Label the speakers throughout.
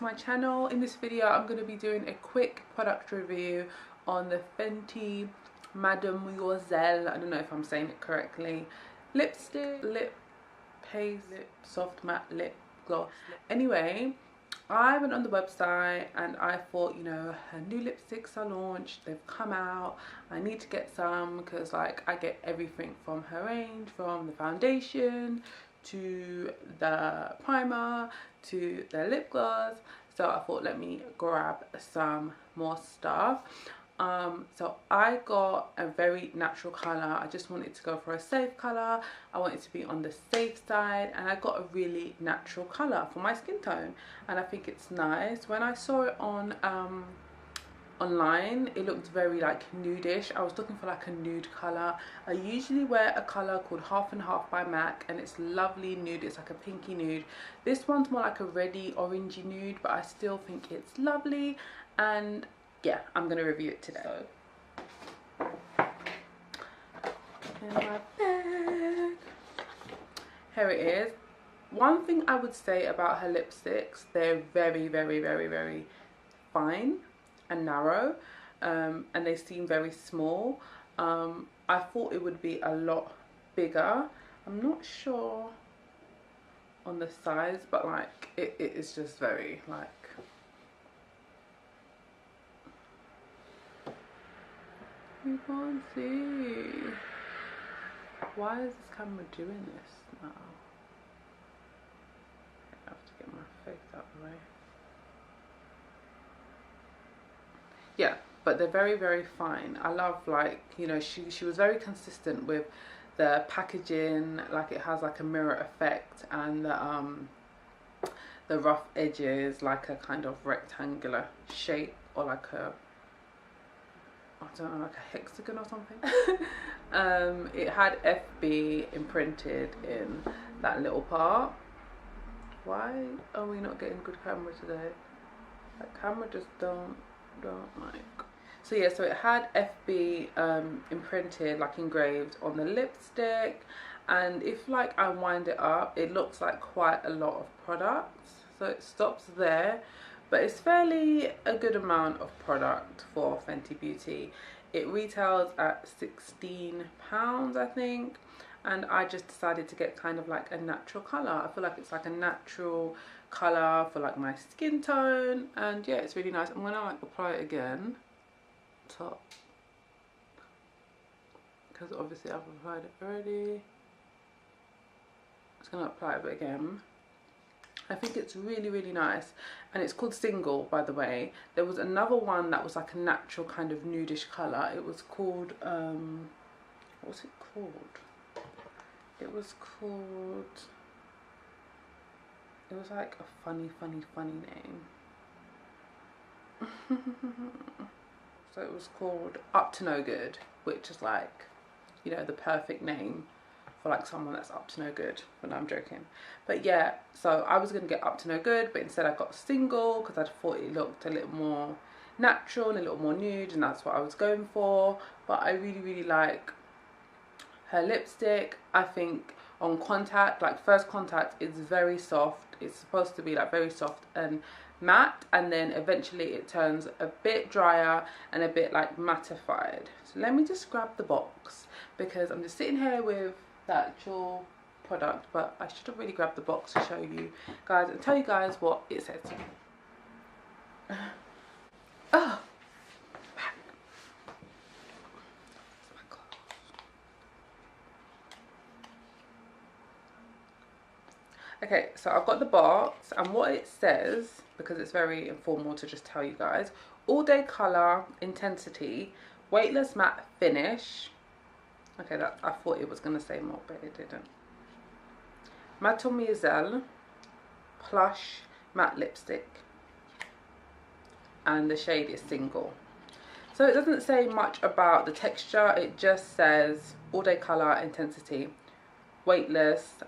Speaker 1: to my channel. In this video I'm going to be doing a quick product review on the Fenty Mattemoiselle, I don't know if I'm saying it correctly, lipstick, lip paste, soft matte lip gloss. Anyway, I went on the website and I thought, you know, her new lipsticks are launched, they've come out, I need to get some because like I get everything from her range, from the foundation to the primer to the lip gloss. So I thought, let me grab some more stuff. So I got a very natural color. I just wanted to go for a safe color. I wanted to be on the safe side, and I got a really natural color for my skin tone, and I think it's nice. When I saw it on online, it looked very like nudish. I was looking for like a nude color. I usually wear a color called Half and Half by MAC, and it's lovely nude. It's like a pinky nude. This one's more like a reddy orangey nude, but I still think it's lovely, and yeah, I'm gonna review it today. So, in my bag, here it is. One thing I would say about her lipsticks, they're very, very, very, very fine and narrow, and they seem very small. I thought it would be a lot bigger. I'm not sure on the size, but like it is just very like, you can't see. Why is this camera doing this now? I have to get my face out of the way. Yeah, but they're very, very fine. I love, like, you know, she was very consistent with the packaging. Like, it has like a mirror effect, and the rough edges, like a kind of rectangular shape, or like a, I don't know, like a hexagon or something. It had FB imprinted in that little part. Why are we not getting good camera today? That camera just don't like. So yeah, so it had FB imprinted, like engraved on the lipstick, and if like I wind it up, it looks like quite a lot of products. So it stops there, but it's fairly a good amount of product for Fenty Beauty. It retails at £16, I think, and I just decided to get kind of like a natural color. I feel like it's like a natural color for like my skin tone, and yeah, it's really nice. I'm gonna like apply it again top, because obviously I've applied it already. Just gonna apply it again. I think it's really, really nice, and it's called Single, by the way. There was another one that was like a natural kind of nudish color. It was called what's it called? It was like a funny name. So it was called Up to No Good, which is like, you know, the perfect name for like someone that's up to no good. But no, I'm joking. But yeah, so I was gonna get Up to No Good, but instead I got Single because I thought it looked a little more natural and a little more nude, and that's what I was going for. But I really, really like her lipstick. I think on contact, like first contact, is very soft. It's supposed to be like very soft and matte, and then eventually it turns a bit drier and a bit like mattified. So let me just grab the box, because I'm just sitting here with the actual product, but I should have really grabbed the box to show you guys and tell you guys what it says. Oh, back. Okay, so I've got the box, and what it says, because it's very informal to just tell you guys: all day color, intensity, weightless matte finish. Okay, that, I thought it was gonna say more, but it didn't. Mattemoiselle plush matte lipstick, and the shade is Single. So it doesn't say much about the texture. It just says all day color, intensity, weightless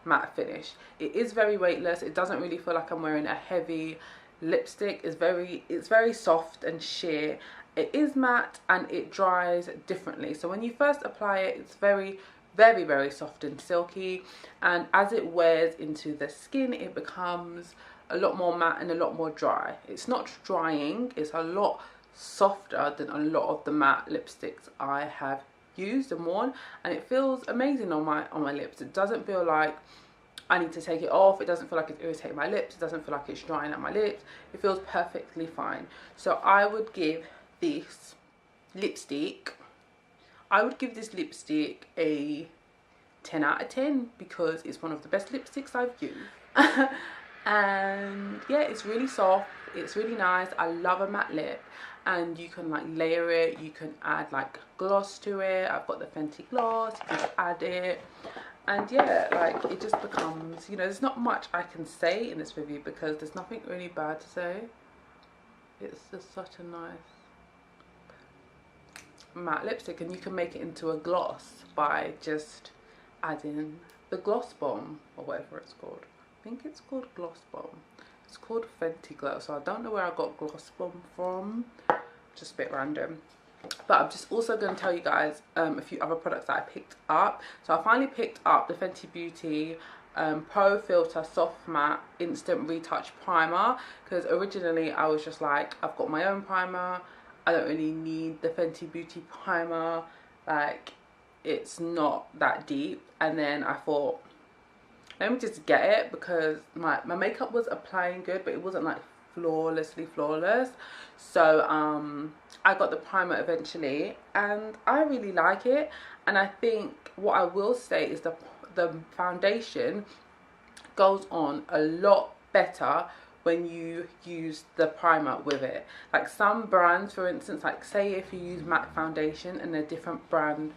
Speaker 1: matte finish. It is very weightless. It doesn't really feel like I'm wearing a heavy lipstick. It's very soft and sheer. It is matte, and it dries differently. So when you first apply it, it's very, very soft and silky, and as it wears into the skin, it becomes a lot more matte and a lot more dry. It's not drying, it's a lot softer than a lot of the matte lipsticks I have used and worn, and it feels amazing on my lips. It doesn't feel like I need to take it off. It doesn't feel like it's irritating my lips. It doesn't feel like it's drying out my lips. It feels perfectly fine. So I would give this lipstick a 10 out of 10 because it's one of the best lipsticks I've used. And yeah, it's really soft, it's really nice. I love a matte lip, and you can like layer it, you can add like gloss to it. I've got the Fenty gloss, you can just add it, and yeah, like it just becomes, you know, there's not much I can say in this review because there's nothing really bad to say. It's just such a nice matte lipstick, and you can make it into a gloss by just adding the gloss bomb or whatever it's called. I think it's called gloss bomb. It's called Fenty Glow, so I don't know where I got gloss bomb from, just a bit random. But I'm just also going to tell you guys a few other products that I picked up. So I finally picked up the Fenty Beauty Pro Filter Soft Matte Instant Retouch Primer, because originally I was just like, I've got my own primer, I don't really need the Fenty Beauty primer, like it's not that deep. And then I thought, let me just get it, because my makeup was applying good, but it wasn't like flawlessly flawless. So I got the primer eventually, and I really like it. And I think what I will say is the foundation goes on a lot better when you use the primer with it. Like some brands, for instance, like say if you use matte foundation and a different brand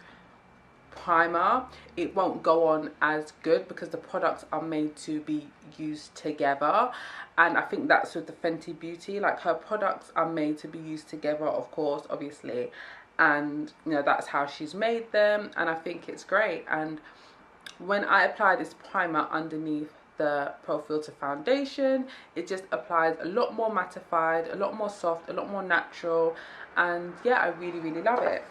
Speaker 1: primer, it won't go on as good because the products are made to be used together. And I think that's with the Fenty Beauty, like her products are made to be used together, of course, obviously, and you know, that's how she's made them, and I think it's great. And when I apply this primer underneath the Pro Filter foundation, it just applies a lot more mattified, a lot more soft, a lot more natural, and yeah, I really love it.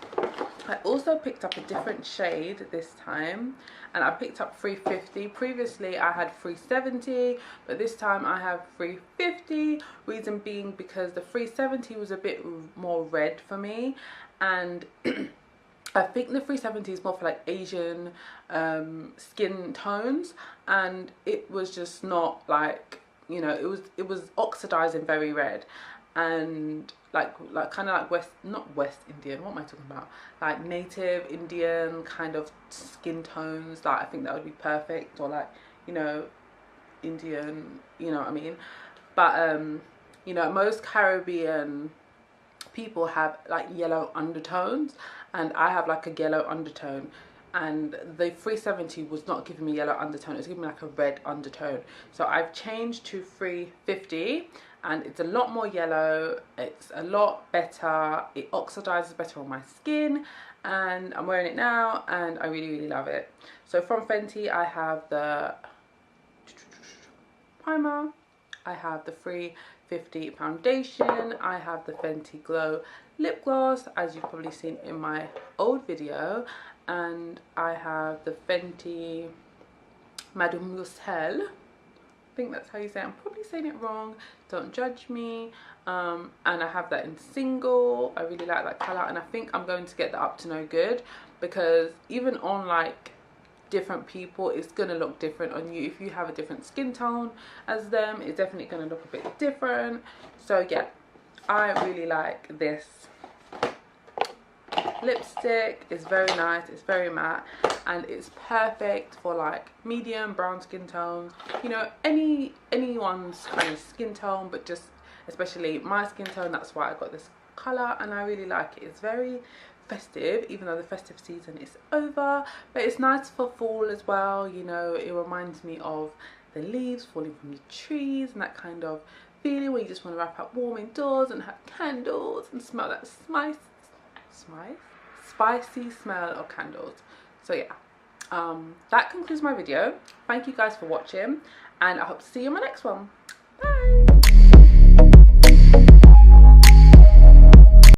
Speaker 1: I also picked up a different shade this time, and I picked up 350. Previously I had 370, but this time I have 350. Reason being because the 370 was a bit more red for me, and I think the 370 is more for like Asian skin tones, and it was just not like, you know, it was oxidizing very red, and like kind of like not West Indian, what am I talking about, like native Indian kind of skin tones. Like I think that would be perfect, or like, you know, Indian, you know what I mean. But you know, most Caribbean people have like yellow undertones, and I have like a yellow undertone, and the 370 was not giving me yellow undertone, it was giving me like a red undertone. So I've changed to 350, and it's a lot more yellow, it's a lot better, it oxidizes better on my skin, and I'm wearing it now and I really love it. So from Fenty I have the primer, I have the 350 foundation, I have the Fenty Glow lip gloss, as you've probably seen in my old video, and I have the Fenty Mattemoiselle, I think that's how you say it. I'm probably saying it wrong, don't judge me. And I have that in single. I really like that colour, and I think I'm going to get the Up to No Good, because even on like different people it's gonna look different on you. If you have a different skin tone as them, it's definitely gonna look a bit different. So yeah, I really like this lipstick. It's very nice, it's very matte, and it's perfect for like medium brown skin tones, you know, anyone's kind of skin tone, but just especially my skin tone. That's why I got this color, and I really like it. It's very festive, even though the festive season is over, but it's nice for fall as well. You know, it reminds me of the leaves falling from the trees and that kind of feeling where you just want to wrap up warm indoors and have candles and smell that spicy smell of candles. So yeah, that concludes my video. Thank you guys for watching, and I hope to see you in my next one. Bye.